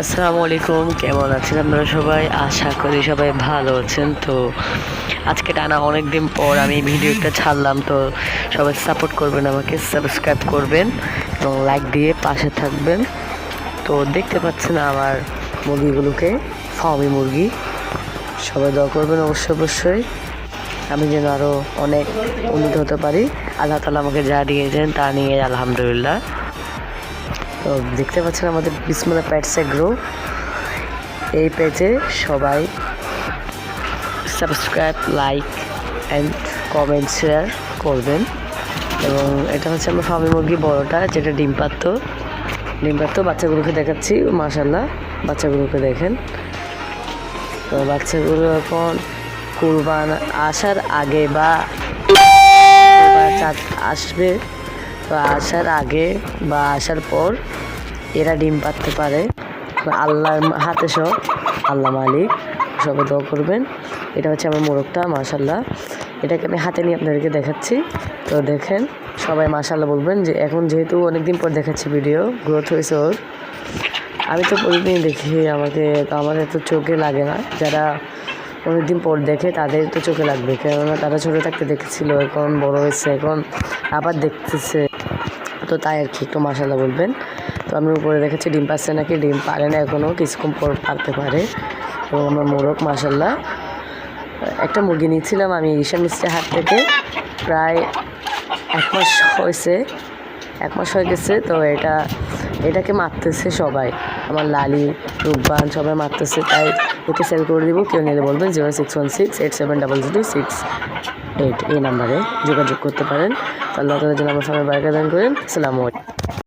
আসসালামু আলাইকুম, কেমন আছেন আপনারা সবাই? আশা করি সবাই ভালো আছেন। তো আজকে টানা অনেক দিন পর আমি ভিডিওটা ছাড়লাম, তো সবাই সাপোর্ট করবেন, আমাকে সাবস্ক্রাইব করবেন এবং লাইক দিয়ে পাশে থাকবেন। তো দেখতে পাচ্ছেন আমার মুরগিগুলোকে, ফার্মি মুরগি। সবাই দোয়া করবেন অবশ্যই আমি যেন আরও অনেক উন্নত হতে পারি। আল্লাহ তাআলা আমাকে যা দিয়েছেন তা নিয়ে আলহামদুলিল্লাহ। তো দেখতে পাচ্ছেন আমাদের বিসমিল্লাহ পেটস এগ্রো, এই পেজে সবাই subscribe, like and comment share করবেন। এবং এটা হচ্ছে আমার ফার্মি মুরগি বড়টা, যেটা ডিম পাড়তো বাচ্চাগুলোকে দেখাচ্ছি। মাশাআল্লাহ, বাচ্চাগুলোকে দেখেন। তো বাচ্চাগুলো এখন কুরবান আসার আগে বা চাঁদ আসবে, তো আসার আগে বা আসার পর এরা ডিম পাড়তে পারে। আল্লাহর হাতে সব, আল্লাহ মালিক। সবাই দোয়া করবেন। এটা হচ্ছে আমার মোরগটা, মাশাআল্লাহ। এটাকে আমি হাতে নিয়ে আপনাদেরকে দেখাচ্ছি। তো দেখেন, সবাই মাশাআল্লাহ বলবেন। যে এখন যেহেতু অনেকদিন পর দেখাচ্ছি, ভিডিও গ্রোথ হয়েছে ওর। আমি তো প্রতিদিন দেখি, আমার এত চোখে লাগে না। যারা অনেকদিন পর দেখে তাদের তো চোখে লাগবে, কেননা তারা ছোটো থাকতে দেখেছিল, এখন বড় হয়েছে, এখন আবার দেখতেছে। তো তাই আর কি, একটু মাশাআল্লাহ বলবেন। তো আমি উপরে দেখেছি ডিম পাচ্ছে নাকি, ডিম পারে না এখনও, কিছুক্ষণ পর পারতে পারে। এবং আমার মোরগ মাশাআল্লাহ, একটা মুরগি নিয়েছিলাম আমি ঈশান মিস্ত্রির হাত থেকে, প্রায় 1 মাস হয়েছে, 1 মাস হয়ে গেছে। তো এটাকে মারতেছে সবাই, আমার লালি, রূপবান সবাই মারতেছে। তাই ওকে সেল করে দিব। কেউ নিলে বলবেন 0616870068 এই নাম্বারে যোগাযোগ করতে পারেন। তো আল্লাহ তাআলা যেন আমার সবাই বারাকা দান করেন। আসসালামু আলাইকুম।